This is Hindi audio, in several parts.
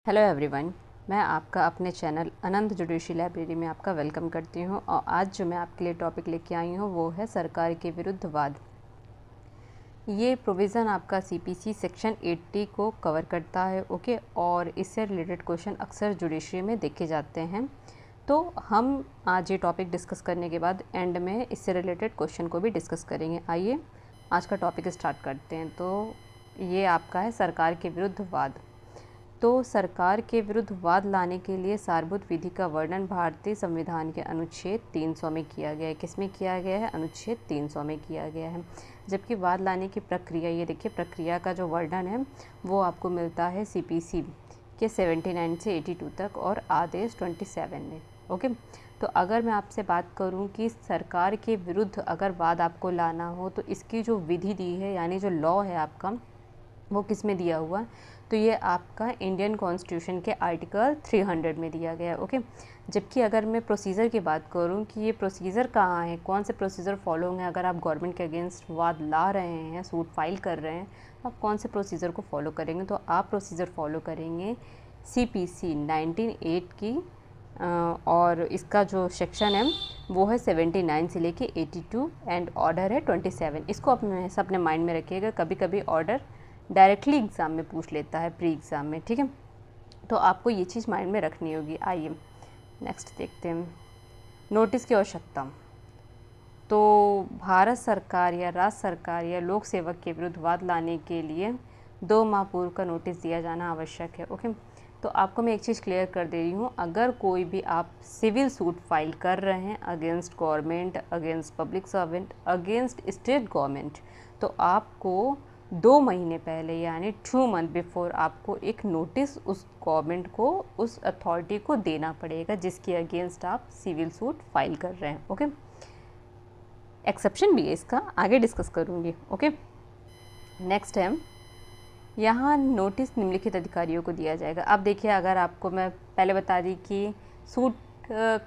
हेलो एवरीवन, मैं आपका अपने चैनल अनंत जुडिशरी लाइब्रेरी में आपका वेलकम करती हूं। और आज जो मैं आपके लिए टॉपिक लेके आई हूं वो है सरकार के विरुद्ध वाद। ये प्रोविज़न आपका सीपीसी सेक्शन 80 को कवर करता है। ओके, और इससे रिलेटेड क्वेश्चन अक्सर जुडिशरी में देखे जाते हैं। तो हम आज ये टॉपिक डिस्कस करने के बाद एंड में इससे रिलेटेड क्वेश्चन को भी डिस्कस करेंगे। आइए आज का टॉपिक स्टार्ट करते हैं। तो ये आपका है सरकार के विरुद्ध वाद। तो सरकार के विरुद्ध वाद लाने के लिए सारभूत विधि का वर्णन भारतीय संविधान के अनुच्छेद 300 में किया गया है। किसमें किया गया है? अनुच्छेद 300 में किया गया है। जबकि वाद लाने की प्रक्रिया, ये देखिए प्रक्रिया का जो वर्णन है वो आपको मिलता है सीपीसी के 79 से 82 तक और आदेश 27 में। ओके, तो अगर मैं आपसे बात करूं कि सरकार के विरुद्ध अगर वाद आपको लाना हो तो इसकी जो विधि दी है, यानी जो लॉ है आपका, वो किस में दिया हुआ है? तो ये आपका इंडियन कॉन्स्टिट्यूशन के आर्टिकल 300 में दिया गया है। ओके, जबकि अगर मैं प्रोसीजर की बात करूं कि ये प्रोसीजर कहाँ है, कौन से प्रोसीजर फॉलो होंगे अगर आप गवर्नमेंट के अगेंस्ट वाद ला रहे हैं, सूट फाइल कर रहे हैं, तो आप कौन से प्रोसीजर को फॉलो करेंगे? तो आप प्रोसीजर फॉलो करेंगे सीपीसी 19(8) की और इसका जो सेक्शन है वो है 79 से लेके 82 एंड ऑर्डर है 27। इसको अपने माइंड में रखिएगा। कभी कभी ऑर्डर डायरेक्टली एग्ज़ाम में पूछ लेता है, प्री एग्ज़ाम में। ठीक है, तो आपको ये चीज़ माइंड में रखनी होगी। आइए नेक्स्ट देखते हैं। नोटिस की आवश्यकता। तो भारत सरकार या राज्य सरकार या लोक सेवक के विरुद्ध वाद लाने के लिए 2 माह पूर्व का नोटिस दिया जाना आवश्यक है। ओके, तो आपको मैं एक चीज़ क्लियर कर दे रही हूँ। अगर कोई भी आप सिविल सूट फाइल कर रहे हैं against government, against public servant, against state government, तो आपको 2 महीने पहले यानी 2 मंथ बिफोर आपको एक नोटिस उस गवर्नमेंट को, उस अथॉरिटी को देना पड़ेगा जिसके अगेंस्ट आप सिविल सूट फाइल कर रहे हैं। ओके, एक्सेप्शन भी है इसका, आगे डिस्कस करूँगी। ओके, नेक्स्ट है, यहाँ नोटिस निम्नलिखित अधिकारियों को दिया जाएगा। अब देखिए, अगर आपको मैं पहले बता दी कि सूट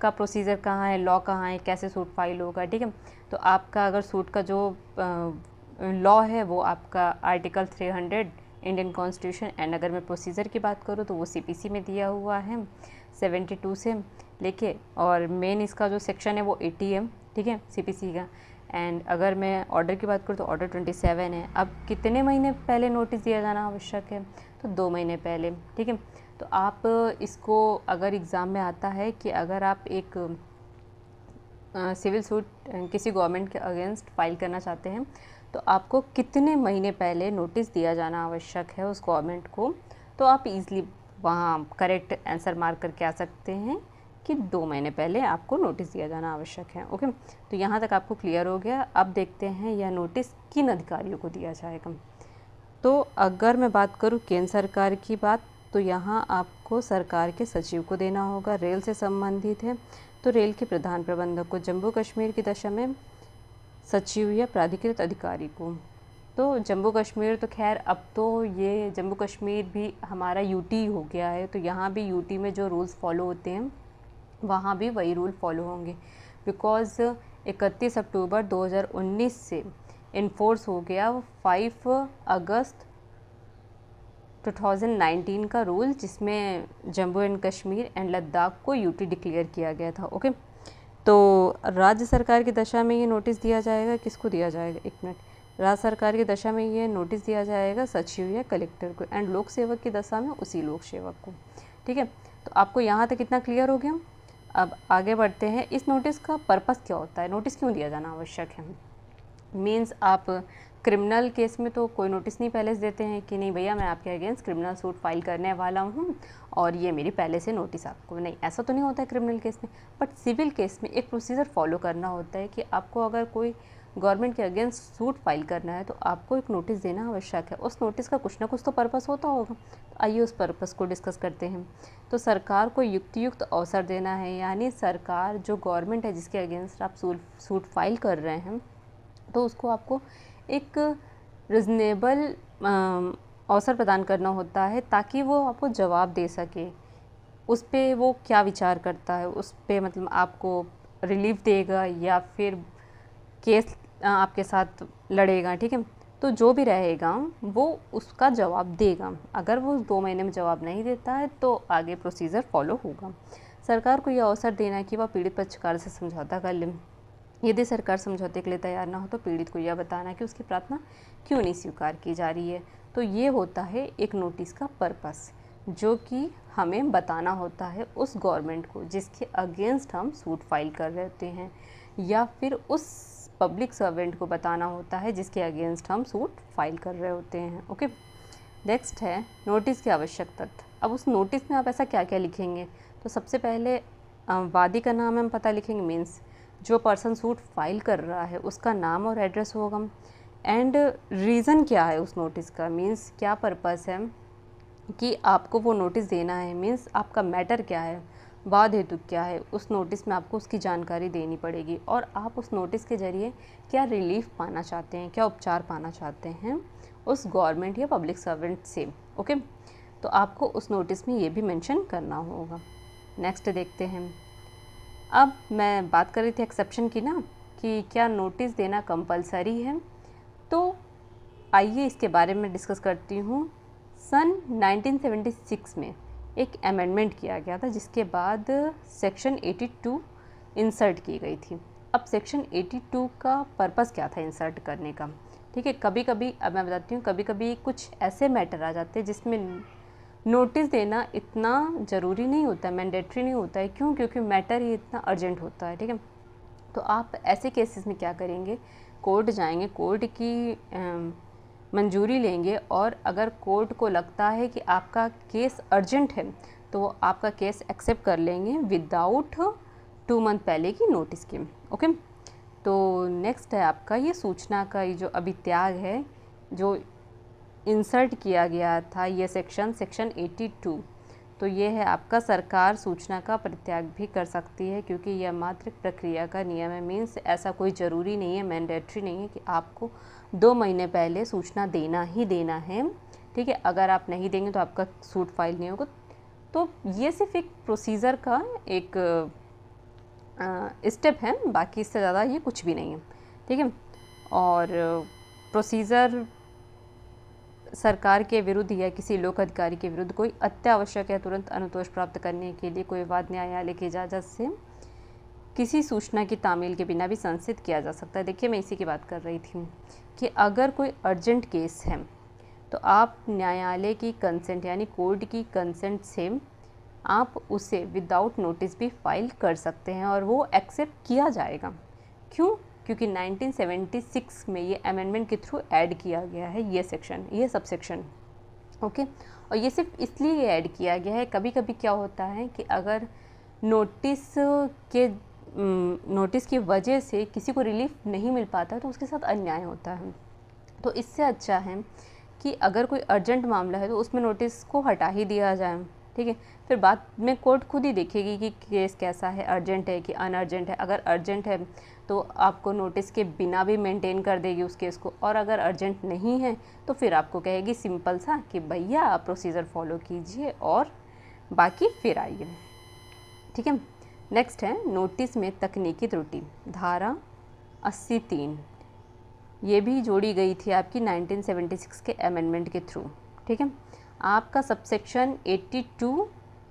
का प्रोसीजर कहाँ है, लॉ कहाँ है, कैसे सूट फाइल होगा। ठीक है, तो आपका अगर सूट का जो लॉ है वो आपका आर्टिकल 300 इंडियन कॉन्स्टिट्यूशन, एंड अगर मैं प्रोसीजर की बात करूँ तो वो सीपीसी में दिया हुआ है 72 से लेके, और मेन इसका जो सेक्शन है वो 80 है। ठीक है, सीपीसी का। एंड अगर मैं ऑर्डर की बात करूँ तो ऑर्डर 27 है। अब कितने महीने पहले नोटिस दिया जाना आवश्यक है? तो 2 महीने पहले। ठीक है, तो आप इसको अगर एग्ज़ाम में आता है कि अगर आप एक सिविल सूट किसी गवर्नमेंट के अगेंस्ट फाइल करना चाहते हैं तो आपको कितने महीने पहले नोटिस दिया जाना आवश्यक है उस गवर्नमेंट को, तो आप इजीली वहाँ करेक्ट आंसर मार्क करके आ सकते हैं कि 2 महीने पहले आपको नोटिस दिया जाना आवश्यक है। ओके, तो यहाँ तक आपको क्लियर हो गया। अब देखते हैं यह नोटिस किन अधिकारियों को दिया जाएगा। तो अगर मैं बात करूँ केंद्र सरकार की बात, तो यहाँ आपको सरकार के सचिव को देना होगा। रेल से संबंधित है तो रेल के प्रधान प्रबंधक को, जम्मू कश्मीर की दशा में सचिव या प्राधिकृत अधिकारी को। तो जम्मू कश्मीर तो खैर अब तो ये जम्मू कश्मीर भी हमारा यूटी हो गया है, तो यहाँ भी यूटी में जो रूल्स फॉलो होते हैं वहाँ भी वही रूल फॉलो होंगे, बिकॉज़ 31 अक्टूबर 2019 से इन्फोर्स हो गया 5 अगस्त 2019 का रूल, जिसमें जम्मू एंड कश्मीर एंड लद्दाख को यूटी डिक्लेयर किया गया था। ओके, तो राज्य सरकार की दशा में ये नोटिस दिया जाएगा। किसको दिया जाएगा? एक मिनट। राज्य सरकार की दशा में ये नोटिस दिया जाएगा सचिव या कलेक्टर को, एंड लोक सेवक की दशा में उसी लोक सेवक को। ठीक है, तो आपको यहाँ तक इतना क्लियर हो गया। अब आगे बढ़ते हैं। इस नोटिस का पर्पस क्या होता है? नोटिस क्यों दिया जाना आवश्यक है? मीन्स आप क्रिमिनल केस में तो कोई नोटिस नहीं पहले से देते हैं कि नहीं भैया मैं आपके अगेंस्ट क्रिमिनल सूट फाइल करने वाला हूँ और ये मेरी पहले से नोटिस आपको, नहीं, ऐसा तो नहीं होता है क्रिमिनल केस में। बट सिविल केस में एक प्रोसीजर फॉलो करना होता है कि आपको अगर कोई गवर्नमेंट के अगेंस्ट सूट फाइल करना है तो आपको एक नोटिस देना आवश्यक है। उस नोटिस का कुछ ना कुछ तो पर्पस होता होगा। तो आइए उस पर्पस को डिस्कस करते हैं। तो सरकार को युक्त अवसर देना है, यानी सरकार जो गवर्नमेंट है जिसके अगेंस्ट आप सूट फाइल कर रहे हैं, तो उसको आपको एक रिजनेबल अवसर प्रदान करना होता है ताकि वो आपको जवाब दे सके। उस पर वो क्या विचार करता है, उस पर मतलब आपको रिलीफ देगा या फिर केस आपके साथ लड़ेगा। ठीक है, तो जो भी रहेगा वो उसका जवाब देगा। अगर वो 2 महीने में जवाब नहीं देता है तो आगे प्रोसीजर फॉलो होगा। सरकार को यह अवसर देना है कि वह पीड़ित पक्षकार से समझौता कर ले। यदि सरकार समझौते के लिए तैयार ना हो तो पीड़ित को यह बताना कि उसकी प्रार्थना क्यों नहीं स्वीकार की जा रही है। तो ये होता है एक नोटिस का पर्पस, जो कि हमें बताना होता है उस गवर्नमेंट को जिसके अगेंस्ट हम सूट फाइल कर रहे होते हैं, या फिर उस पब्लिक सर्वेंट को बताना होता है जिसके अगेंस्ट हम सूट फाइल कर रहे होते हैं। ओके, नेक्स्ट है नोटिस के आवश्यक तथ्य। अब उस नोटिस में आप ऐसा क्या क्या लिखेंगे, तो सबसे पहले वादी का नाम हम पता लिखेंगे, मीन्स जो पर्सन सूट फाइल कर रहा है उसका नाम और एड्रेस होगा। एंड रीज़न क्या है उस नोटिस का, मीन्स क्या पर्पस है कि आपको वो नोटिस देना है, मीन्स आपका मैटर क्या है, वाद हेतु क्या है, उस नोटिस में आपको उसकी जानकारी देनी पड़ेगी। और आप उस नोटिस के ज़रिए क्या रिलीफ पाना चाहते हैं, क्या उपचार पाना चाहते हैं उस गवर्नमेंट या पब्लिक सर्वेंट से। ओके, तो आपको उस नोटिस में ये भी मेंशन करना होगा। नेक्स्ट देखते हैं। अब मैं बात कर रही थी एक्सेप्शन की ना, कि क्या नोटिस देना कंपलसरी है, तो आइए इसके बारे में डिस्कस करती हूँ। सन 1976 में एक अमेंडमेंट किया गया था जिसके बाद सेक्शन 82 इंसर्ट की गई थी। अब सेक्शन 82 का पर्पस क्या था इंसर्ट करने का, ठीक है। कभी कभी, अब मैं बताती हूँ, कभी कभी कुछ ऐसे मैटर आ जाते हैं जिसमें नोटिस देना इतना ज़रूरी नहीं होता है, मैंडेटरी नहीं होता है। क्यों? क्योंकि मैटर ही इतना अर्जेंट होता है, ठीक है। तो आप ऐसे केसेस में क्या करेंगे, कोर्ट जाएंगे, कोर्ट की मंजूरी लेंगे, और अगर कोर्ट को लगता है कि आपका केस अर्जेंट है तो वो आपका केस एक्सेप्ट कर लेंगे विदाउट 2 मंथ पहले की नोटिस के। ओके, तो नेक्स्ट है आपका ये सूचना का ये जो अभी त्याग है, जो इंसर्ट किया गया था ये सेक्शन 82। तो ये है आपका, सरकार सूचना का परित्याग भी कर सकती है क्योंकि यह मात्र प्रक्रिया का नियम है। मीन्स ऐसा कोई ज़रूरी नहीं है, मैंडेटरी नहीं है कि आपको 2 महीने पहले सूचना देना ही देना है, ठीक है। अगर आप नहीं देंगे तो आपका सूट फाइल नहीं होगा। तो ये सिर्फ एक प्रोसीजर का एक स्टेप है, बाकी इससे ज़्यादा ये कुछ भी नहीं है, ठीक है। और प्रोसीजर सरकार के विरुद्ध या किसी लोक अधिकारी के विरुद्ध कोई अत्यावश्यक या तुरंत अनुतोष प्राप्त करने के लिए कोई वाद न्यायालय की इजाज़त से किसी सूचना की तामील के बिना भी संसिद्ध किया जा सकता है। देखिए, मैं इसी की बात कर रही थी कि अगर कोई अर्जेंट केस है तो आप न्यायालय की कंसेंट यानी कोर्ट की कंसेंट से आप उसे विदाउट नोटिस भी फाइल कर सकते हैं और वो एक्सेप्ट किया जाएगा। क्यों? क्योंकि 1976 में ये अमेंडमेंट के थ्रू ऐड किया गया है ये सेक्शन, ये सब सेक्शन। ओके, और ये सिर्फ इसलिए ऐड किया गया है, कभी कभी क्या होता है कि अगर नोटिस की वजह से किसी को रिलीफ नहीं मिल पाता है तो उसके साथ अन्याय होता है। तो इससे अच्छा है कि अगर कोई अर्जेंट मामला है तो उसमें नोटिस को हटा ही दिया जाए, ठीक है। फिर बाद में कोर्ट खुद ही देखेगी कि केस कैसा है, अर्जेंट है कि अनअर्जेंट है। अगर अर्जेंट है तो आपको नोटिस के बिना भी मेंटेन कर देगी उस केस को, और अगर अर्जेंट नहीं है तो फिर आपको कहेगी सिंपल सा कि भैया आप प्रोसीजर फॉलो कीजिए और बाकी फिर आइए, ठीक है। नेक्स्ट है नोटिस में तकनीकी त्रुटि, धारा 83 ये भी जोड़ी गई थी आपकी 1976 के अमेंडमेंट के थ्रू, ठीक है। आपका सबसेक्शन 82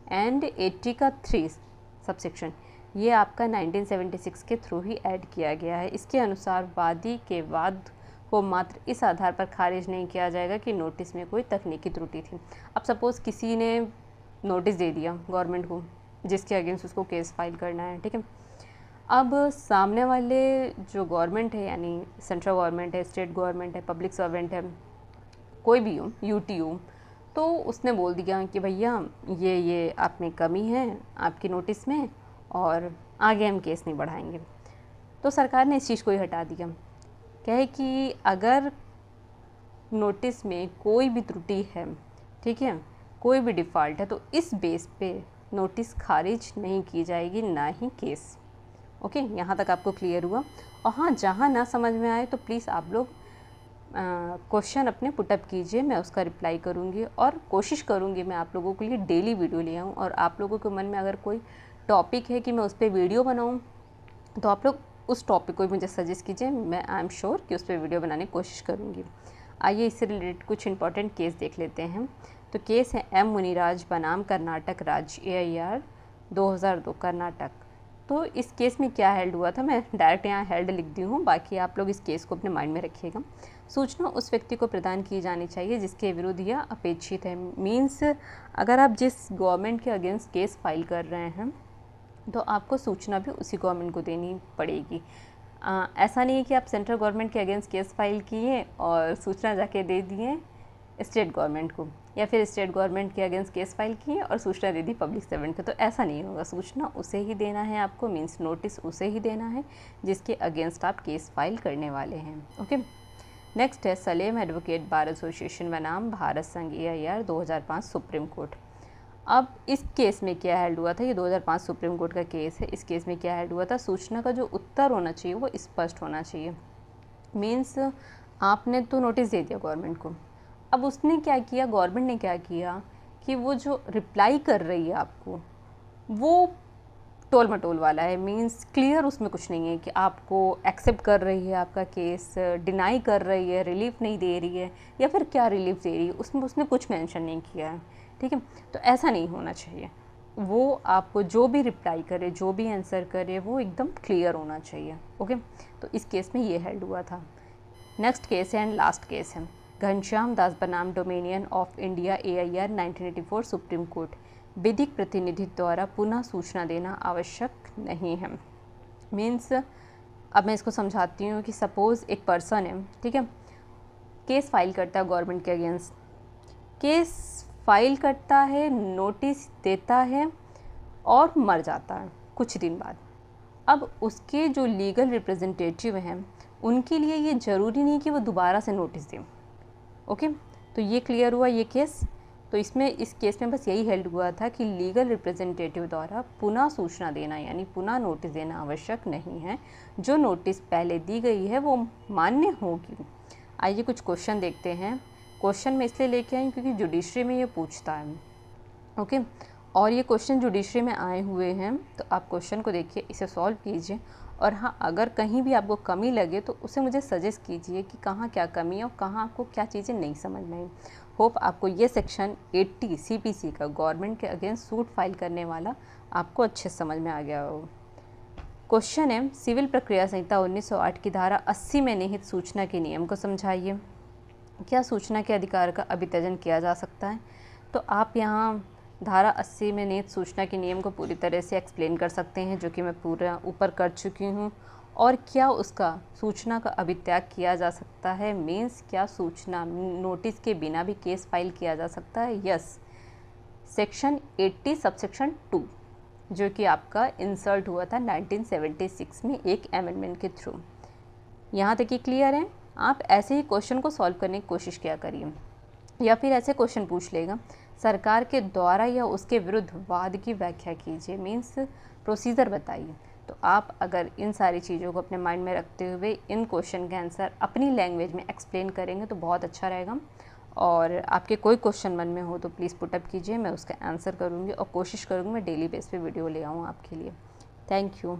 एंड 80 का 3 सबसेक्शन ये आपका 1976 के थ्रू ही ऐड किया गया है। इसके अनुसार वादी के वाद को मात्र इस आधार पर खारिज नहीं किया जाएगा कि नोटिस में कोई तकनीकी त्रुटि थी। अब सपोज़ किसी ने नोटिस दे दिया गवर्नमेंट को जिसके अगेंस्ट उसको केस फाइल करना है, ठीक है। अब सामने वाले जो गवर्नमेंट है यानी सेंट्रल गवर्नमेंट है, स्टेट गवर्नमेंट है, पब्लिक सर्वेंट है, कोई भी हो, यूटी हो, तो उसने बोल दिया कि भैया ये आप में कमी है आपकी नोटिस में और आगे हम केस नहीं बढ़ाएंगे। तो सरकार ने इस चीज़ को ही हटा दिया, कहे कि अगर नोटिस में कोई भी त्रुटि है, ठीक है, कोई भी डिफ़ॉल्ट है, तो इस बेस पे नोटिस खारिज नहीं की जाएगी, ना ही केस। ओके, यहाँ तक आपको क्लियर हुआ। और हाँ, जहाँ ना समझ में आए तो प्लीज़ आप लोग क्वेश्चन अपने पुटअप कीजिए, मैं उसका रिप्लाई करूँगी और कोशिश करूँगी मैं आप लोगों के लिए डेली वीडियो ले आऊँ। और आप लोगों के मन में अगर कोई टॉपिक है कि मैं उस पर वीडियो बनाऊँ तो आप लोग उस टॉपिक को मुझे सजेस्ट कीजिए, मैं आई एम श्योर कि उस पर वीडियो बनाने की कोशिश करूँगी। आइए इससे रिलेटेड कुछ इंपॉर्टेंट केस देख लेते हैं। तो केस है एम मुनिराज बनाम कर्नाटक राज्य AIR 2002 कर्नाटक। तो इस केस में क्या हेल्ड हुआ था, मैं डायरेक्ट यहाँ हेल्ड लिख दी हूँ, बाकी आप लोग इस केस को अपने माइंड में रखिएगा। सूचना उस व्यक्ति को प्रदान की जानी चाहिए जिसके विरुद्ध यह अपेक्षित है। मीन्स अगर आप जिस गवर्नमेंट के अगेंस्ट केस फाइल कर रहे हैं तो आपको सूचना भी उसी गवर्नमेंट को देनी पड़ेगी। ऐसा नहीं है कि आप सेंट्रल गवर्नमेंट के अगेंस्ट केस फाइल किए और सूचना जाके दे दिए स्टेट गवर्नमेंट को, या फिर स्टेट गवर्नमेंट के अगेंस्ट केस फाइल किए और सूचना दे दी पब्लिक सर्वेंट को। तो ऐसा नहीं होगा, सूचना उसे ही देना है आपको, मीन्स नोटिस उसे ही देना है जिसके अगेंस्ट आप केस फाइल करने वाले हैं। ओके, नेक्स्ट है सलेम एडवोकेट बार एसोसिएशन बनाम भारत संघ AIR 2005 सुप्रीम कोर्ट। अब इस केस में क्या हेल्ड हुआ था, ये 2005 सुप्रीम कोर्ट का केस है। इस केस में क्या हेल्ड हुआ था, सूचना का जो उत्तर होना चाहिए वो स्पष्ट होना चाहिए। मीन्स आपने तो नोटिस दे दिया गवर्नमेंट को, अब उसने क्या किया, गवर्नमेंट ने क्या किया कि वो जो रिप्लाई कर रही है आपको वो टोल मटोल वाला है। मीन्स क्लियर उसमें कुछ नहीं है कि आपको एक्सेप्ट कर रही है आपका केस, डिनाई कर रही है, रिलीफ नहीं दे रही है, या फिर क्या रिलीफ दे रही है, उसमें उसने कुछ मेंशन नहीं किया है। ठीक है, तो ऐसा नहीं होना चाहिए। वो आपको जो भी रिप्लाई करे, जो भी आंसर करे, वो एकदम क्लियर होना चाहिए। ओके, तो इस केस में ये हेल्ड हुआ था। नेक्स्ट केस है एंड लास्ट केस है घनश्याम दास बनाम dominion of India AIR 1984 supreme court. विधिक प्रतिनिधि द्वारा पुनः सूचना देना आवश्यक नहीं है। मीन्स अब मैं इसको समझाती हूँ कि सपोज़ एक पर्सन है, ठीक है, केस फाइल करता है गवर्नमेंट के अगेंस्ट, केस फाइल करता है, नोटिस देता है और मर जाता है कुछ दिन बाद। अब उसके जो लीगल रिप्रेजेंटेटिव हैं उनके लिए ये ज़रूरी नहीं कि वो दोबारा से नोटिस दें। ओके, तो ये क्लियर हुआ ये केस। तो इस केस में बस यही हेल्ड हुआ था कि लीगल रिप्रेजेंटेटिव द्वारा पुनः सूचना देना यानी पुनः नोटिस देना आवश्यक नहीं है। जो नोटिस पहले दी गई है वो मान्य होगी। आइए कुछ क्वेश्चन देखते हैं। क्वेश्चन में इसलिए लेके आई क्योंकि जुडिशरी में ये पूछता है। ओके, और ये क्वेश्चन जुडिशरी में आए हुए हैं, तो आप क्वेश्चन को देखिए, इसे सॉल्व कीजिए, और हाँ अगर कहीं भी आपको कमी लगे तो उसे मुझे सजेस्ट कीजिए कि कहाँ क्या कमी है और कहाँ आपको क्या चीज़ें नहीं समझ में आई। होप आपको ये सेक्शन 80 CPC का गवर्नमेंट के अगेंस्ट सूट फाइल करने वाला आपको अच्छे समझ में आ गया हो। क्वेश्चन है सिविल प्रक्रिया संहिता 1908 की धारा 80 में निहित सूचना के नियम को समझाइए। क्या सूचना के अधिकार का अभित्यजन किया जा सकता है? तो आप यहाँ धारा 80 में निहित सूचना के नियम को पूरी तरह से एक्सप्लेन कर सकते हैं, जो कि मैं पूरा ऊपर कर चुकी हूँ। और क्या उसका सूचना का अभित्याग किया जा सकता है? मीन्स क्या सूचना नोटिस के बिना भी केस फाइल किया जा सकता है? यस, सेक्शन 80 सबसेक्शन 2 जो कि आपका इंसर्ट हुआ था 1976 में एक अमेंडमेंट के थ्रू। यहाँ तक ही क्लियर है? आप ऐसे ही क्वेश्चन को सॉल्व करने की कोशिश किया करिए, या फिर ऐसे क्वेश्चन पूछ लेगा सरकार के द्वारा या उसके विरुद्ध वाद की व्याख्या कीजिए, मीन्स प्रोसीजर बताइए। तो आप अगर इन सारी चीज़ों को अपने माइंड में रखते हुए इन क्वेश्चन के आंसर अपनी लैंग्वेज में एक्सप्लेन करेंगे तो बहुत अच्छा रहेगा। और आपके कोई क्वेश्चन मन में हो तो प्लीज़ पुटअप कीजिए, मैं उसका आंसर करूँगी और कोशिश करूँगी मैं डेली बेस पे वीडियो ले आऊँ आपके लिए। Thank you.